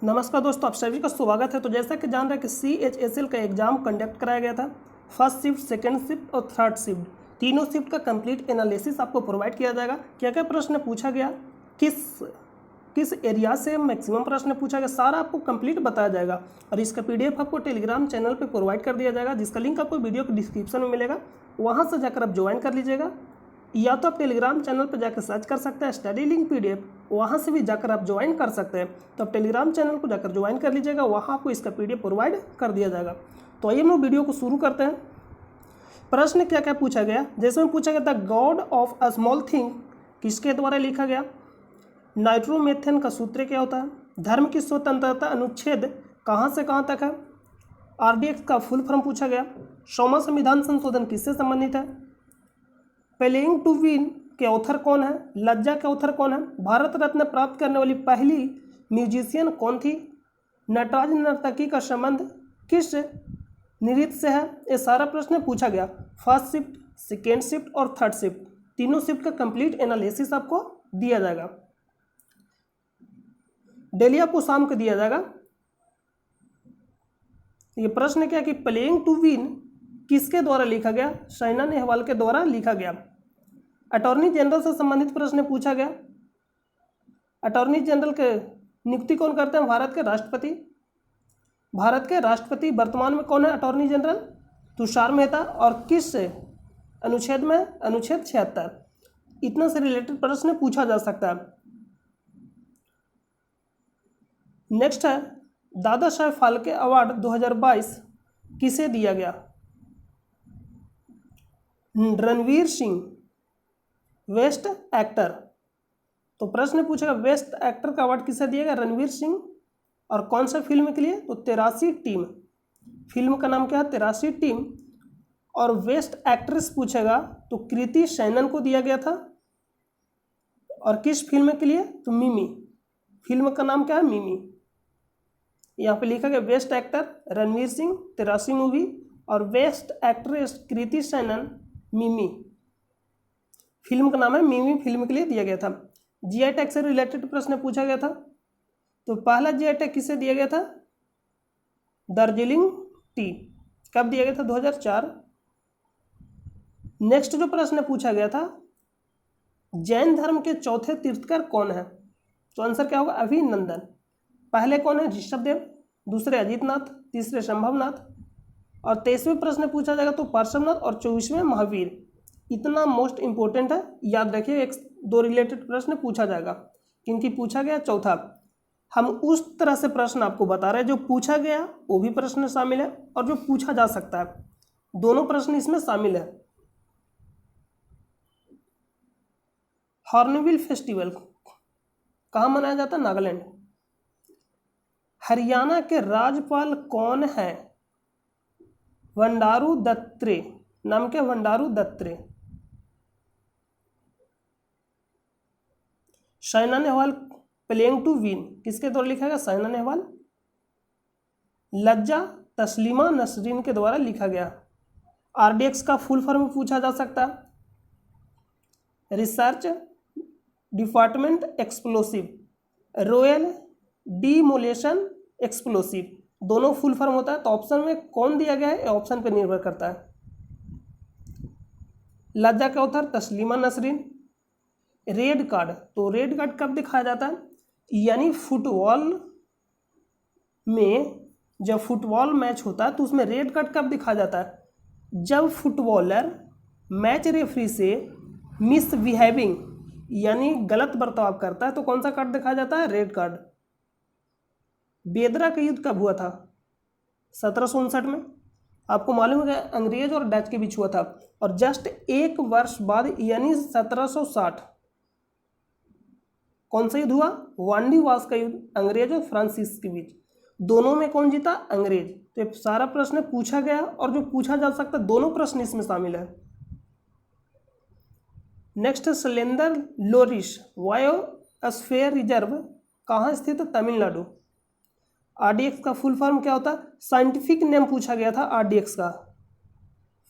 नमस्कार दोस्तों, आप सभी का स्वागत है। तो जैसा कि जान रहे हैं कि CHSL का एग्जाम कंडक्ट कराया गया था। फर्स्ट शिफ्ट, सेकंड शिफ्ट और थर्ड शिफ्ट, तीनों शिफ्ट का कंप्लीट एनालिसिस आपको प्रोवाइड किया जाएगा। क्या क्या प्रश्न पूछा गया, किस एरिया से मैक्सिमम प्रश्न पूछा गया, सारा आपको कंप्लीट बताया जाएगा। और इसका PDF आपको टेलीग्राम चैनल पर प्रोवाइड कर दिया जाएगा, जिसका लिंक आपको वीडियो के डिस्क्रिप्शन में मिलेगा। वहाँ से जाकर आप ज्वाइन कर लीजिएगा, या तो आप टेलीग्राम चैनल पर जाकर सर्च कर सकते हैं स्टडी लिंक PDF, वहाँ से भी जाकर आप ज्वाइन कर सकते हैं। तो आप टेलीग्राम चैनल को जाकर ज्वाइन कर लीजिएगा, वहाँ आपको इसका PDF प्रोवाइड कर दिया जाएगा। तो आइए हम लोग वीडियो को शुरू करते हैं। प्रश्न क्या क्या पूछा गया, जैसे में पूछा गया था God of a small thing किसके द्वारा लिखा गया, नाइट्रोमेथेन का सूत्र क्या होता है, धर्म की स्वतंत्रता अनुच्छेद कहाँ से कहाँ तक है, RDX का फुल फॉर्म पूछा गया, 100वां संविधान संशोधन किससे संबंधित है, प्लेइंग टू विन के ऑथर कौन है, लज्जा के ऑथर कौन है, भारत रत्न प्राप्त करने वाली पहली म्यूजिशियन कौन थी, नटराज नर्तकी का संबंध किस नृत्य से है। ये सारा प्रश्न पूछा गया। फर्स्ट शिफ्ट, सेकेंड शिफ्ट और थर्ड शिफ्ट, तीनों शिफ्ट का कंप्लीट एनालिसिस आपको दिया जाएगा। डेली आपको शाम को दिया जाएगा। ये प्रश्न क्या कि प्लेइंग टू विन किसके द्वारा लिखा गया, साइना नेहवाल के द्वारा लिखा गया। अटॉर्नी जनरल से संबंधित प्रश्न पूछा गया। अटॉर्नी जनरल के नियुक्ति कौन करते हैं, भारत के राष्ट्रपति। भारत के राष्ट्रपति वर्तमान में कौन है अटॉर्नी जनरल, तुषार मेहता। और किस अनुच्छेद में, अनुच्छेद 76। इतना से रिलेटेड प्रश्न पूछा जा सकता है। नेक्स्ट है दादा साहेब फाल्के अवार्ड 2022 किसे दिया गया, रणवीर सिंह बेस्ट एक्टर। तो प्रश्न पूछेगा बेस्ट एक्टर का अवार्ड किसे दिया गया, रणवीर सिंह। और कौन सा फिल्म के लिए, तो 83 टीम, फिल्म का नाम क्या है 83 टीम। और बेस्ट एक्ट्रेस पूछेगा तो कृति सैनन को दिया गया था। और किस फिल्म के लिए, तो मिमी, फिल्म का नाम क्या है मिमी। यहाँ पे लिखा गया best actor Ranveer Singh 83 movie और बेस्ट एक्ट्रेस कृति सैनन मिमी, फिल्म का नाम है मिमी, फिल्म के लिए दिया गया था। GI टैग से रिलेटेड प्रश्न पूछा गया था। तो पहला GI टैग किसे दिया गया था, दार्जिलिंग टी, कब दिया गया था, 2004। नेक्स्ट जो प्रश्न पूछा गया था, जैन धर्म के चौथे तीर्थकर कौन है, तो आंसर क्या होगा, अभिनंदन। पहले कौन है, ऋषभदेव, दूसरे अजीतनाथ, तीसरे संभवनाथ। और 23वें प्रश्न पूछा जाएगा तो पार्श्वनाथ और 24वें महावीर। इतना मोस्ट इंपॉर्टेंट है, याद रखिए। एक दो रिलेटेड प्रश्न पूछा जाएगा, क्योंकि पूछा गया चौथा। हम उस तरह से प्रश्न आपको बता रहे हैं, जो पूछा गया वो भी प्रश्न शामिल है और जो पूछा जा सकता है, दोनों प्रश्न इसमें शामिल है। हॉर्नबिल फेस्टिवल कहाँ मनाया जाता है, नागालैंड। हरियाणा के राज्यपाल कौन है, बंडारू दत्तात्रेय, नाम क्या, Bandaru Dattatreya. Saina Nehwal playing to win किसके द्वारा लिखा गया, साइना नेहवाल। लज्जा तस्लीमा नसरीन के द्वारा लिखा गया। RDX का फुल फॉर्म पूछा जा सकता है, research department explosive, royal demolition explosive, दोनों फुल फॉर्म होता है। तो ऑप्शन में कौन दिया गया है, ऑप्शन पर निर्भर करता है। लज्जा का author Taslima Nasreen. Red card, तो रेड कार्ड कब दिखाया जाता है, यानी फुटबॉल में जब फुटबॉल मैच होता है तो उसमें रेड कार्ड कब दिखाया जाता है, जब फुटबॉलर मैच रेफरी से मिसबिहेविंग यानी गलत बर्ताव करता है तो कौन सा कार्ड दिखाया जाता है, रेड कार्ड। बेदरा का युद्ध कब हुआ था, 1759 में। आपको मालूम है कि अंग्रेज और डच के बीच हुआ था। और जस्ट एक वर्ष बाद यानी 1760 कौन सा युद्ध हुआ, वांडीवास का युद्ध, अंग्रेज और फ्रांसीस के बीच। दोनों में कौन जीता, अंग्रेज। तो ये सारा प्रश्न पूछा गया और जो पूछा जा सकता, दोनों प्रश्न इसमें शामिल है। नेक्स्ट, सलेंदर लोरिश बायोस्फीयर रिजर्व कहाँ स्थित है, तमिलनाडु। RDX का फुल फॉर्म क्या होता है, साइंटिफिक नेम पूछा गया था RDX का,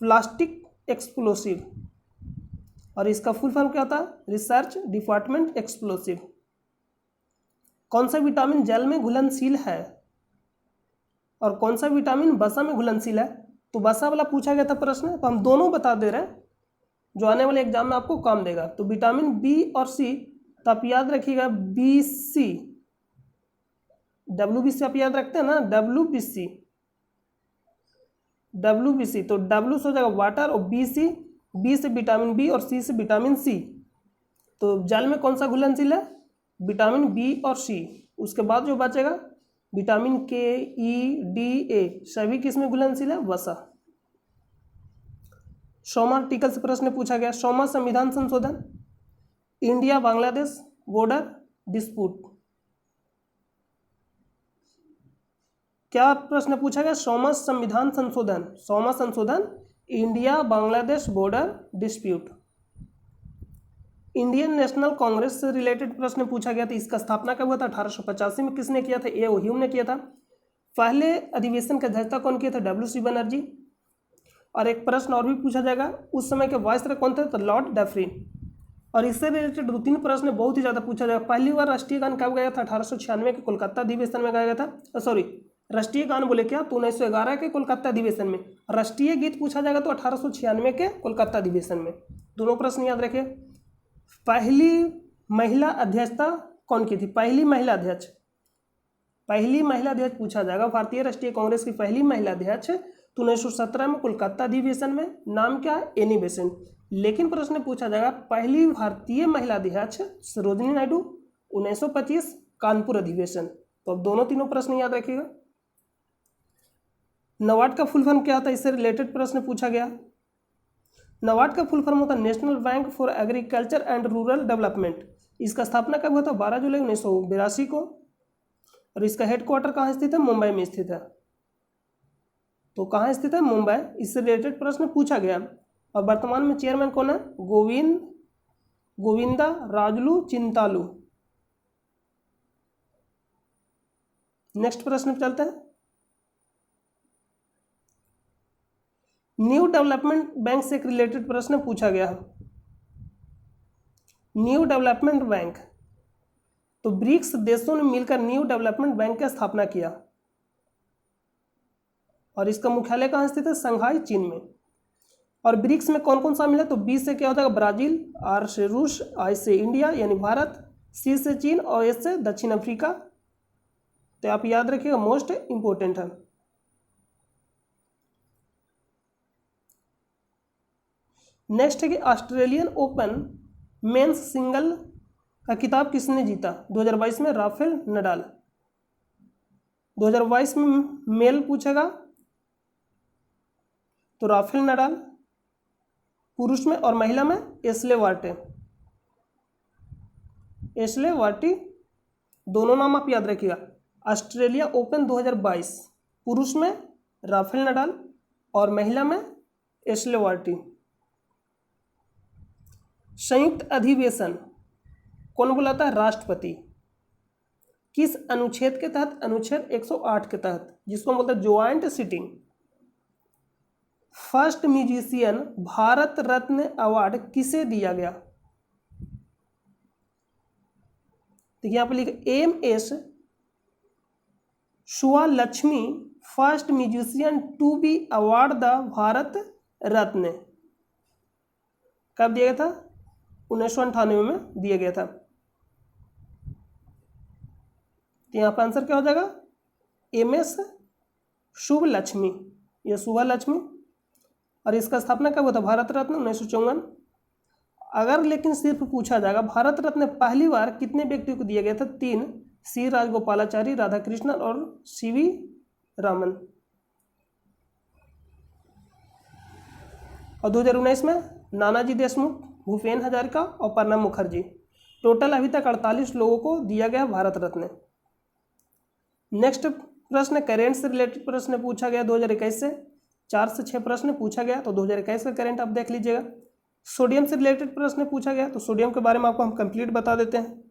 प्लास्टिक एक्सप्लोसिव। और इसका फुल फॉर्म क्या होता है, रिसर्च डिपार्टमेंट एक्सप्लोसिव। कौन सा विटामिन जल में घुलनशील है और कौन सा विटामिन वसा में घुलनशील है? तो वसा वाला पूछा गया था प्रश्न, तो हम दोनों बता दे रहे हैं जो आने वाले एग्जाम में आपको काम देगा। तो विटामिन बी और सी, तो आप याद रखिएगा बी सी, WBC आप याद रखते हैं ना, WBC, तो W से हो जाएगा वाटर और बी से विटामिन बी और सी से विटामिन सी। तो जल में कौन सा घुलनशील है? विटामिन बी और सी। उसके बाद जो बचेगा विटामिन के, ई, डी, ए, सभी किस में घुलनशील है? वसा। 100वां आर्टिकल से प्रश्न पूछा गया, 100वां संविधान संशोधन, इंडिया बांग्लादेश बॉर्डर डिस्प्यूट। क्या प्रश्न पूछा गया? 100वां संविधान संशोधन, 100वां संशोधन, India Bangladesh border dispute. Indian national Congress से रिलेटेड प्रश्न पूछा गया था, इसका स्थापना कब हुआ था? 1885 में। किसने किया था? ए.ओ. ह्यूम ने किया था। पहले अधिवेशन की अध्यक्षता कौन किया था? W.C. बनर्जी। और एक प्रश्न और भी पूछा जाएगा, उस समय के वायसराय कौन थे? तो लॉर्ड डफरिन। और इससे रिलेटेड 2-3 प्रश्न बहुत ही ज़्यादा पूछा जाएगा। पहली बार राष्ट्रीय गान कब गाया था? 1896 के कोलकाता अधिवेशन में गाया गया था। सॉरी, राष्ट्रीय गान बोले क्या? तो 1911 के कोलकाता अधिवेशन में। राष्ट्रीय गीत पूछा जाएगा तो 1896 के कोलकाता अधिवेशन में। दोनों प्रश्न याद रखिए। पहली महिला अध्यक्षता कौन की थी? पहली महिला अध्यक्ष पूछा जाएगा। भारतीय राष्ट्रीय कांग्रेस की पहली महिला अध्यक्ष तो 1917 में कोलकाता अधिवेशन में। नाम क्या है? Annie Besant. लेकिन प्रश्न पूछा जाएगा पहली भारतीय महिला अध्यक्ष सरोजिनी नायडू, 1925 कानपुर अधिवेशन। तो अब दोनों तीनों प्रश्न याद रखिएगा। नाबार्ड का फुल फॉर्म क्या था? इससे रिलेटेड प्रश्न पूछा गया। नाबार्ड का फुल फॉर्म होता है national bank for agriculture and rural development. इसका स्थापना कब हुआ था? 12 जुलाई 1982 को। और इसका हेडक्वार्टर कहाँ स्थित है? मुंबई में स्थित है। तो कहाँ स्थित है? मुंबई। इससे रिलेटेड प्रश्न पूछा गया। और वर्तमान में चेयरमैन कौन है? गोविंदा राजुलू चिंतालू। नेक्स्ट प्रश्न पे चलते हैं। न्यू डेवलपमेंट बैंक से एक रिलेटेड प्रश्न पूछा गया है। न्यू डेवलपमेंट बैंक, तो ब्रिक्स देशों ने मिलकर न्यू डेवलपमेंट बैंक की स्थापना किया और इसका मुख्यालय कहाँ स्थित है? संघाई, चीन में। और ब्रिक्स में कौन कौन शामिल है? तो बी से क्या हो जाएगा? ब्राजील, आर से रूस, आई से इंडिया यानी भारत, सी से चीन और एस से दक्षिण अफ्रीका। तो आप याद रखिएगा, मोस्ट इंपोर्टेंट है। नेक्स्ट है कि ऑस्ट्रेलियन ओपन मेंस सिंगल का खिताब किसने जीता? 2022 में राफेल नडाल। 2022 में मेल पूछेगा तो राफेल नडाल, पुरुष में, और महिला में एशले वार्टी। दोनों नाम आप याद रखिएगा। ऑस्ट्रेलिया ओपन 2022, पुरुष में राफेल नडाल और महिला में एशले वार्टी। संयुक्त अधिवेशन कौन बुलाता है? राष्ट्रपति। किस अनुच्छेद के तहत? अनुच्छेद 108 के तहत, जिसको बोलते हैं joint sitting. First musician Bharat Ratna award किसे दिया गया? देखिए यहाँ पे लिखे MS Subbulakshmi first musician to be award the Bharat Ratna. कब दिया गया था? 1998 में दिया गया था। तो यहाँ पर आंसर क्या हो जाएगा? MS शुभलक्ष्मी, यह सुभालक्ष्मी। और इसका स्थापना कब हुआ था? भारत रत्न 1954। अगर लेकिन सिर्फ पूछा जाएगा भारत रत्न पहली बार कितने व्यक्ति को दिया गया था? 3, सी राजगोपालाचारी, राधाकृष्णन और CV रामन। और 2019 में नानाजी देशमुख, भूपेन हजारिका और प्रणब मुखर्जी। टोटल अभी तक 48 लोगों को दिया गया भारत रत्न। नेक्स्ट प्रश्न करेंट से रिलेटेड प्रश्न पूछा गया 2021 से। 4 से 6 प्रश्न पूछा गया, तो 2021 का करेंट आप देख लीजिएगा। सोडियम से रिलेटेड प्रश्न पूछा गया, तो सोडियम के बारे में आपको हम कंप्लीट बता देते हैं।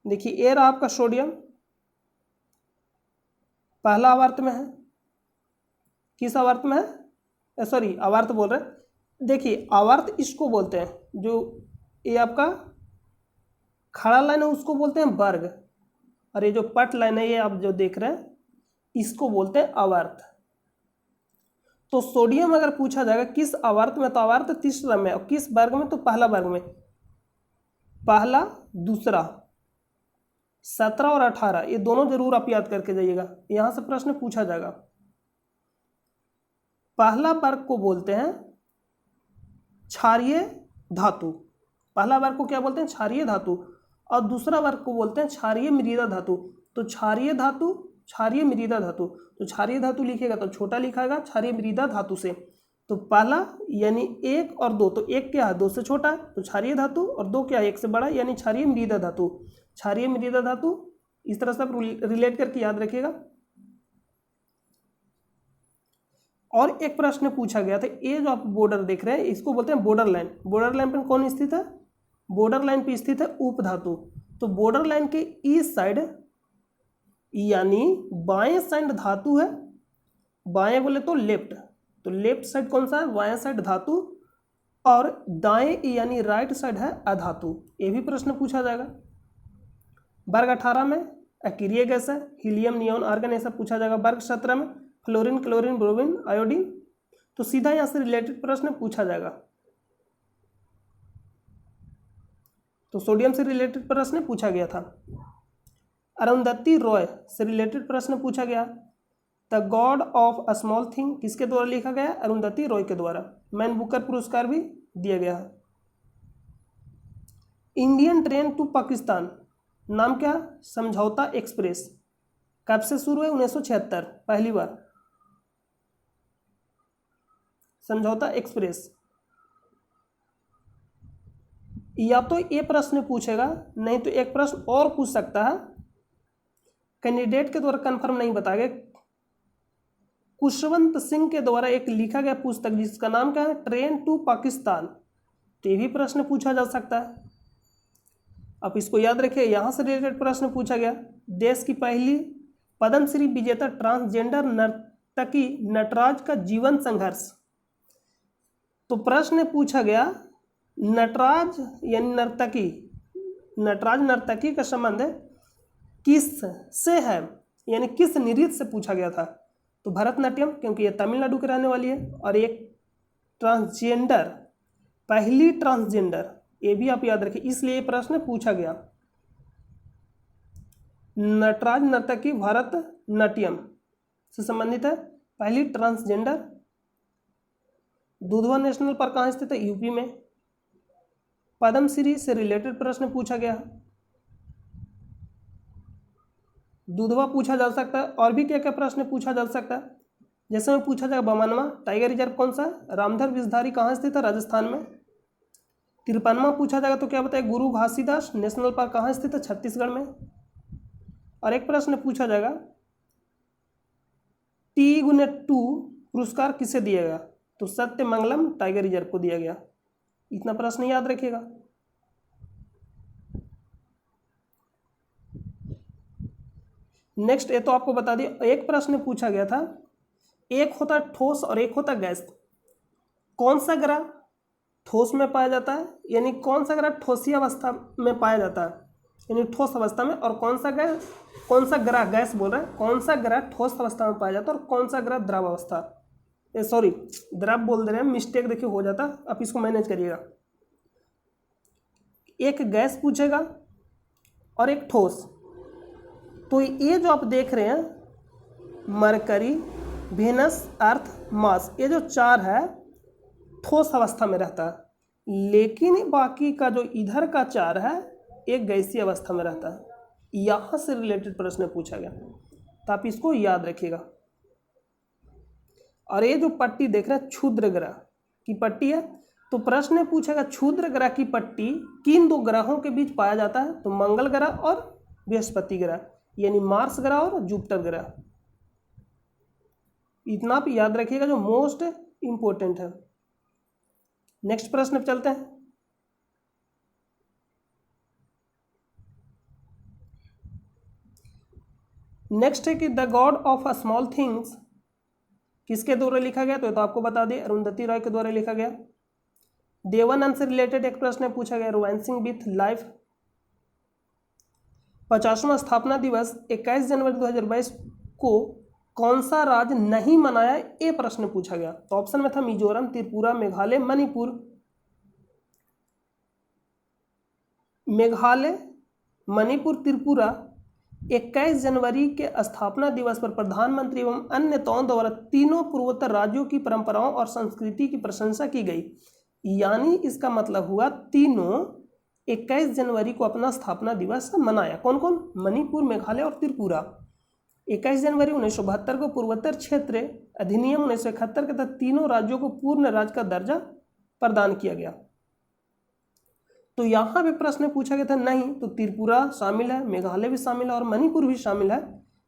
देखिए ए रहा आपका सोडियम, पहला आवर्त में है। किस आवर्त में है? सॉरी, आवर्त बोल रहे हैं। देखिए आवर्त इसको बोलते हैं, जो ये आपका खड़ा लाइन है उसको बोलते हैं वर्ग, और ये जो पट लाइन है ये आप जो देख रहे हैं इसको बोलते हैं आवर्त। तो सोडियम अगर पूछा जाएगा किस आवर्त में, तो आवर्त तीसरा में, और किस वर्ग में, तो पहला वर्ग में। पहला, दूसरा, 17 और 18 ये दोनों जरूर आप याद करके जाइएगा, यहां से प्रश्न पूछा जाएगा। पहला वर्ग को बोलते हैं क्षारीय धातु, पहला वर्ग को क्या बोलते हैं, क्षारीय धातु, और दूसरा वर्ग को बोलते हैं क्षारीय मृदा धातु। तो क्षारीय धातु, क्षारीय मृदा धातु, तो क्षारीय धातु लिखेगा तो छोटा लिखाएगा क्षारीय मृदा धातु से। तो पहला यानी 1 और 2, तो 1 क्या है 2 से छोटा, तो क्षारीय धातु, और 2 क्या है 1 से बड़ा, यानी क्षारीय मृदा धातु। क्षारीय मृदा धातु इस तरह से आप रिलेट करके याद रखिएगा। और एक प्रश्न पूछा गया था, ये जो आप बॉर्डर देख रहे हैं इसको बोलते हैं बॉर्डर लाइन। बॉर्डर लाइन पर कौन स्थित है, बॉर्डर लाइन पे स्थित है उपधातु। तो बॉर्डर लाइन के इस साइड यानी बाएं साइड धातु है, बाएं बोले तो लेफ्ट, तो लेफ्ट साइड कौन सा है, बाएं साइड धातु, और दाएं यानी राइट साइड है अधातु। ये भी प्रश्न पूछा जाएगा। वर्ग 18 में अक्रिय गैस है, हीलियम, नियॉन, आर्गन, ऐसा पूछा जाएगा। वर्ग 17 में फ्लोरीन, क्लोरीन, ब्रोमीन, आयोडीन। तो सीधा यहां से रिलेटेड प्रश्न पूछा जाएगा। तो सोडियम से रिलेटेड प्रश्न पूछा गया था। अरुंधति रॉय से रिलेटेड प्रश्न पूछा गया। The God of a small thing किसके द्वारा लिखा गया, अरुंधति रॉय के द्वारा। मैन बुकर पुरस्कार भी दिया गया है। इंडियन ट्रेन टू पाकिस्तान नाम क्या, समझौता एक्सप्रेस। कब से शुरू है, 1976 पहली बार समझौता एक्सप्रेस। या तो ये प्रश्न पूछेगा, नहीं तो एक प्रश्न और पूछ सकता है, कैंडिडेट के द्वारा कंफर्म नहीं बताया गया। खुशवंत सिंह के द्वारा एक लिखा गया पुस्तक जिसका नाम क्या है, ट्रेन टू पाकिस्तान। तो ये भी प्रश्न पूछा जा सकता है। अब इसको याद रखिए, यहां से रिलेटेड प्रश्न पूछा गया। देश की पहली पद्मश्री विजेता ट्रांसजेंडर नर्तकी नटराज का जीवन संघर्ष। तो प्रश्न पूछा गया नटराज यानी नर्तकी, नटराज नर्तकी का संबंध किस से है, यानी किस नृत्य से पूछा गया था। तो भरतनाट्यम, क्योंकि ये तमिलनाडु के रहने वाली है। और एक ट्रांसजेंडर, पहली ट्रांसजेंडर, ये भी आप याद रखिए, इसलिए प्रश्न पूछा गया। नटराज नर्तकी भरतनाट्यम से संबंधित है, पहली ट्रांसजेंडर। दुधवा नेशनल पार्क कहाँ स्थित है, यूपी में। पद्मश्री से रिलेटेड प्रश्न पूछा गया। दुधवा पूछा जा सकता है। और भी क्या क्या प्रश्न पूछा जा सकता है, जैसे में पूछा जाएगा बमनवा टाइगर रिजर्व कौन सा है, रामधर विषधारी कहाँ स्थित है, राजस्थान में। 53वां पूछा जाएगा तो क्या बताए, गुरु घासीदास नेशनल पार्क कहाँ स्थित है, छत्तीसगढ़ में। और एक प्रश्न पूछा जाएगा T-2 पुरस्कार किसे दिया गया, तो सत्यमंगलम टाइगर रिजर्व को दिया गया। इतना प्रश्न याद रखिएगा। नेक्स्ट ये तो आपको बता दिया। एक प्रश्न पूछा गया था, एक होता ठोस और एक होता गैस। कौन सा ग्रह ठोस में पाया जाता है, यानी कौन सा ग्रह ठोसी अवस्था में पाया जाता है, यानी ठोस अवस्था में। और कौन सा ग्रह गैस बोल रहे हैं, कौन सा ग्रह ठोस अवस्था में पाया जाता है और कौन सा ग्रह द्रव अवस्था, सॉरी द्रव बोल दे रहे हैं, मिस्टेक देखिए हो जाता, आप इसको मैनेज करिएगा। एक गैस पूछेगा और एक ठोस। तो ये जो आप देख रहे हैं मरकरी, वेनस, अर्थ, मार्स, ये जो चार है ठोस अवस्था में रहता है, लेकिन बाकी का जो इधर का चार है एक गैसीय अवस्था में रहता है। यहाँ से रिलेटेड प्रश्न पूछा गया, तो आप इसको याद रखिएगा। और ये जो पट्टी देख रहे हैं क्षुद्र ग्रह की पट्टी है, तो प्रश्न पूछेगा क्षुद्र ग्रह की पट्टी किन दो ग्रहों के बीच पाया जाता है, तो मंगल ग्रह और बृहस्पति ग्रह, यानी मार्स ग्रह और जुपिटर ग्रह। इतना आप याद रखिएगा जो मोस्ट इंपोर्टेंट है। नेक्स्ट प्रश्न पे चलते हैं। नेक्स्ट है कि the God of a small things किसके द्वारा लिखा गया, तो आपको बता दें अरुंधति रॉय के द्वारा लिखा गया। देवानंद से रिलेटेड एक प्रश्न पूछा गया, रोमांसिंग विथ लाइफ 50वां स्थापना दिवस 21 जनवरी 2022 को कौन सा राज्य नहीं मनाया, ये प्रश्न पूछा गया। तो ऑप्शन में था मिजोरम, त्रिपुरा, मेघालय, मणिपुर। मेघालय, मणिपुर, त्रिपुरा 21 जनवरी के स्थापना दिवस पर प्रधानमंत्री एवं अन्य नेताओं द्वारा तीनों पूर्वोत्तर राज्यों की परंपराओं और संस्कृति की प्रशंसा की गई। यानी इसका मतलब हुआ तीनों 21 जनवरी को अपना स्थापना दिवस मनाया। कौन कौन? मणिपुर, मेघालय और त्रिपुरा। 21 जनवरी 1972 को पूर्वोत्तर क्षेत्र अधिनियम 1971 के तहत तीनों राज्यों को पूर्ण राज्य का दर्जा प्रदान किया गया। तो यहाँ भी प्रश्न पूछा गया था नहीं, तो त्रिपुरा शामिल है, मेघालय भी शामिल है और मणिपुर भी शामिल है।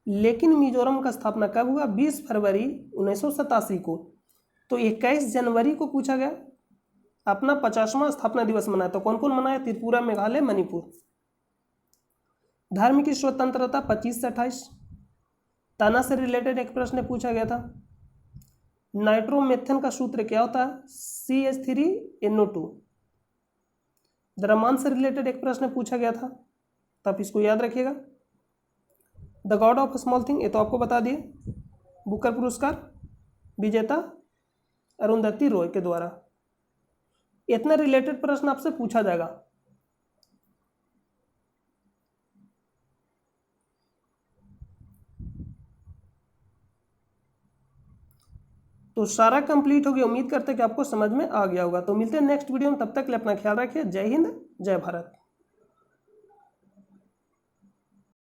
लेकिन मिजोरम का स्थापना कब हुआ? 20 फरवरी 1987 को। तो 21 जनवरी को पूछा गया, अपना 50वां स्थापना दिवस मनाया। तो कौन कौन मनाया? त्रिपुरा, मेघालय, मणिपुर। धर्म की स्वतंत्रता 25 से 28। तना से रिलेटेड एक प्रश्न पूछा गया था। नाइट्रोमेथेन का सूत्र क्या होता है? CH3NO2। द्रव्यमान से रिलेटेड एक प्रश्न पूछा गया था, तो आप इसको याद रखिएगा। The God of small thing, ये तो आपको बता दिए। बुकर पुरस्कार विजेता अरुंधति रॉय के द्वारा। इतना रिलेटेड प्रश्न आपसे पूछा जाएगा। तो सारा कंप्लीट हो गया। उम्मीद करते हैं कि आपको समझ में आ गया होगा। तो मिलते हैं नेक्स्ट वीडियो में, तब तक के लिए अपना ख्याल रखिए। जय हिंद, जय भारत।